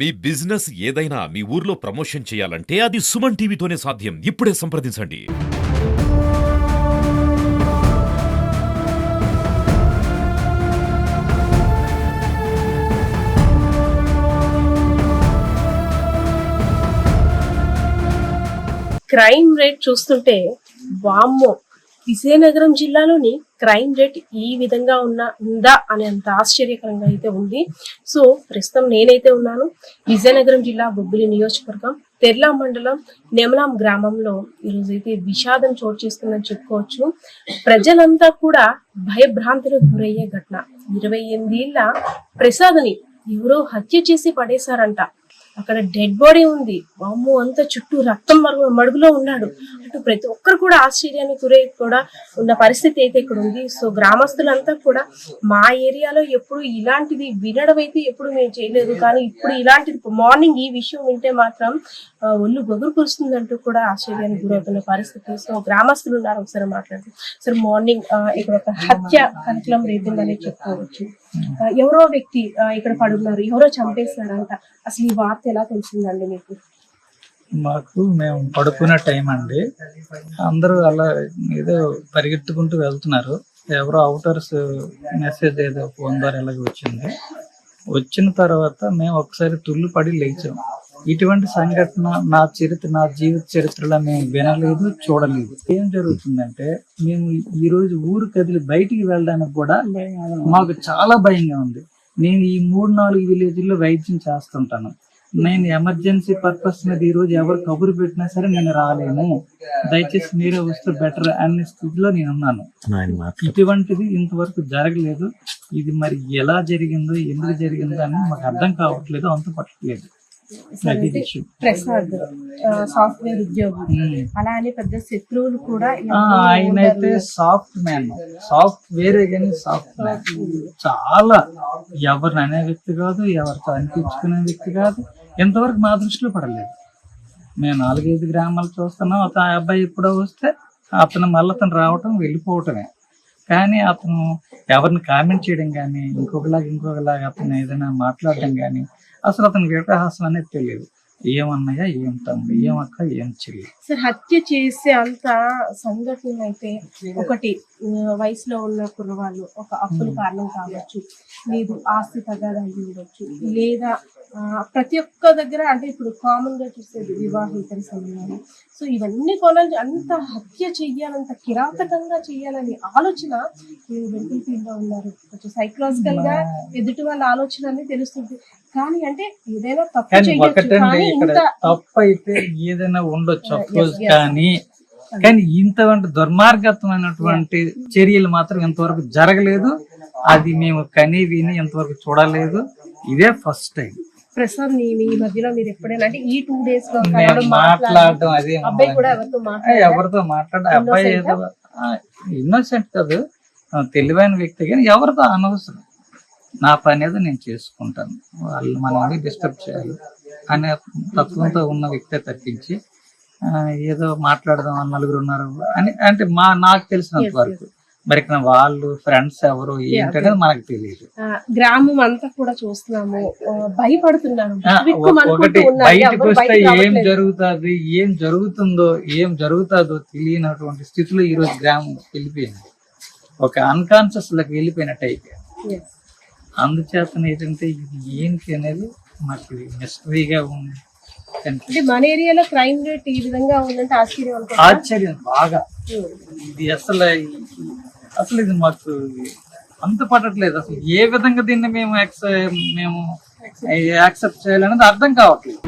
మీ business ఏదైనా మీ ఊర్లో promotion చేయాలంటే అది సుమన్ టీవీతోనే సాధ్యం. ఇప్పుడే సంప్రదించండి. క్రైమ్ రేట్ చూస్తుంటే వామ్మో, విజయనగరం జిల్లాలోని క్రైమ్ రేట్ ఈ విధంగా ఉందా అని అంత ఆశ్చర్యకరంగా అయితే ఉంది. సో ప్రస్తుతం నేనైతే ఉన్నాను విజయనగరం జిల్లా బొబ్బిలి నియోజకవర్గం తెర్లా మండలం నెమలాం గ్రామంలో. ఈరోజు అయితే విషాదం చోటు చేసుకుందని చెప్పుకోవచ్చు. ప్రజలంతా కూడా భయభ్రాంతులకు గురయ్యే ఘటన. 28 ఏళ్ల ప్రసాద్ని ఎవరో హత్య చేసి పడేశారంట. అక్కడ డెడ్ బాడీ ఉంది. వామ్మో, అంత చుట్టూ రక్తం మడుగులో ఉన్నాడు. అటు ప్రతి ఒక్కరు కూడా ఆశ్చర్యానికి గురై కూడా ఉన్న పరిస్థితి అయితే ఇక్కడ ఉంది. సో గ్రామస్తులంతా కూడా మా ఏరియాలో ఎప్పుడు ఇలాంటిది వినడం అయితే ఎప్పుడు మేము చేయలేదు, కానీ ఇప్పుడు ఇలాంటిది మార్నింగ్ ఈ విషయం వింటే మాత్రం ఒళ్ళు గొగురు కురుస్తుందంటూ కూడా ఆశ్చర్యానికి గురవుతున్న పరిస్థితి. సో గ్రామస్తులు ఉన్నారు, ఒకసారి మాట్లాడుతూ. సార్, మార్నింగ్ ఇక్కడ ఒక హత్య కార్యక్రమం రేపిందని చెప్పుకోవచ్చు. ఎవరో వ్యక్తి ఇక్కడ పడున్నారు, ఎవరో చంపేశారంట. అసలు ఈ వార్త ఎలా తెలిసిందండి మీకు? మేము పడుకున్న టైం అండి. అందరూ అలా ఏదో పరిగెత్తుకుంటూ వెళ్తున్నారు. ఎవరో అవుటర్స్ మెసేజ్ ఏదో ఫోన్ ద్వారా ఎలాగ వచ్చింది. వచ్చిన తర్వాత మేము ఒకసారి తుల్లు పడి లేచాం. ఇటువంటి సంఘటన నా జీవిత చరిత్రలో మేము వినలేదు, చూడలేదు. ఏం జరుగుతుందంటే, మేము ఈ రోజు ఊరు కదిలి బయటికి వెళ్ళడానికి కూడా మాకు చాలా భయంగా ఉంది. నేను ఈ 3-4 విలేజ్ల్లో వైద్యం చేస్తుంటాను. నేను ఎమర్జెన్సీ పర్పస్ మీద ఈ రోజు ఎవరు కబురు పెట్టినా సరే నేను రాలేను, దయచేసి మీరే వస్తే బెటర్ అనే స్థితిలో నేను ఉన్నాను. ఇటువంటిది ఇంతవరకు జరగలేదు. ఇది మరి ఎలా జరిగిందో, ఎందుకు జరిగిందో అని మాకు అర్థం కావట్లేదు, అంత పట్టట్లేదు. ప్రసాద్ సాఫ్ట్వేర్ ఉద్యోగి, అలానే పెద్ద శత్రువులు కూడా. ఆయన అయితే సాఫ్ట్వేర్ కానీ సాఫ్ట్వేర్ చాలా ఎవరిని అనే వ్యక్తి కాదు, ఎవరితో అనిపించుకునే వ్యక్తి కాదు. ఎంతవరకు మా దృష్టిలో పడలేదు. మేము 4-5 గ్రామాలు చూస్తున్నాం. ఆ అబ్బాయి ఎప్పుడో వస్తే అతను మళ్ళీ అతను రావటం, వెళ్ళిపోవటమే. కానీ అతను ఎవరిని కామెంట్ చేయడం కానీ, ఇంకొకలాగా అతను ఏదైనా మాట్లాడడం కానీ, అసలు అతనికి వివహాసం అనేది తెలియదు. ఏమన్నాయా, ఏం తమ్ముడు, ఏమక్క, ఏం చెల్లి. సార్, హత్య చేసే అంత సంఘటన అయితే ఒకటి వయసులో ఉన్న కుర్రవాళ్ళు ఒక అప్పుల కారణం కావచ్చు, లేదు ఆస్తి తగాదా అయి ఉండొచ్చు, లేదా ప్రతి ఒక్క దగ్గర అంటే ఇప్పుడు కామన్ గా చూసేది వివాహితర సమయాలు. సో ఇవన్నీ కొనాలి, అంత హత్య చెయ్యాలంత కిరాతకంగా చెయ్యాలని ఆలోచన మెంటల్ ఫీల్ గా ఉన్నారు. కొంచెం సైకలాజికల్ గా ఎదుటి వాళ్ళ ఆలోచన అనేది తెలుస్తుంది. కానీ అంటే ఏదైనా తప్పు తప్పు అయితే ఏదైనా ఉండొచ్చు, కానీ ఇంతవంటి దుర్మార్గత్వమైనటువంటి చర్యలు మాత్రం ఇంతవరకు జరగలేదు. అది మేము కనీ విని ఇంతవరకు చూడలేదు. ఇదే ఫస్ట్ టైం. ప్రసాద్, మీ మధ్యలో మీరు ఎప్పుడైనా అంటే ఈ 2 days లో మాట్లాడడం, అదే అబ్బాయి కూడా ఎవరితో మాట్లాడ అబ్బాయి ఏదో ఇన్నోసెంట్ కాదు, తెలివైన వ్యక్తి, కానీ ఎవరితో అనవసరం. నా పని ఏదో నేను చేసుకుంటాను, వాళ్ళు మనల్ని డిస్టర్బ్ చేయాలి అనే తత్వంతో ఉన్న వ్యక్తే తప్పించి ఏదో మాట్లాడదాం 4 ఉన్నారు అని అంటే నాకు తెలిసినంత వరకు. మరి ఇక్కడ వాళ్ళు ఫ్రెండ్స్ ఎవరు ఏంటనేది మనకు తెలియదు. గ్రామం అంతా కూడా చూస్తున్నాము, భయపడుతున్నాను. ఒకటి బయటకు వస్తే ఏం జరుగుతుంది, ఏం జరుగుతుందో తెలియనటువంటి స్థితిలో ఈ రోజు గ్రామం వెళ్ళిపోయింది. ఒక అన్కాన్షియస్ లకు వెళ్ళిపోయినట్టు అయిపోయింది. అందుచేత ఏంటంటే ఇది ఏంటి అనేది మాకు మిస్టరీగా ఉంది. అంటే మన ఏరియాలో క్రైమ్ రేట్ ఈ విధంగా ఉందంటే ఆశ్చర్యం బాగా. ఇది అసలు ఇది మాకు అంత పడట్లేదు. అసలు ఏ విధంగా దీన్ని మేము యాక్సెప్ట్ చేయాలనేది అర్థం కావట్లేదు.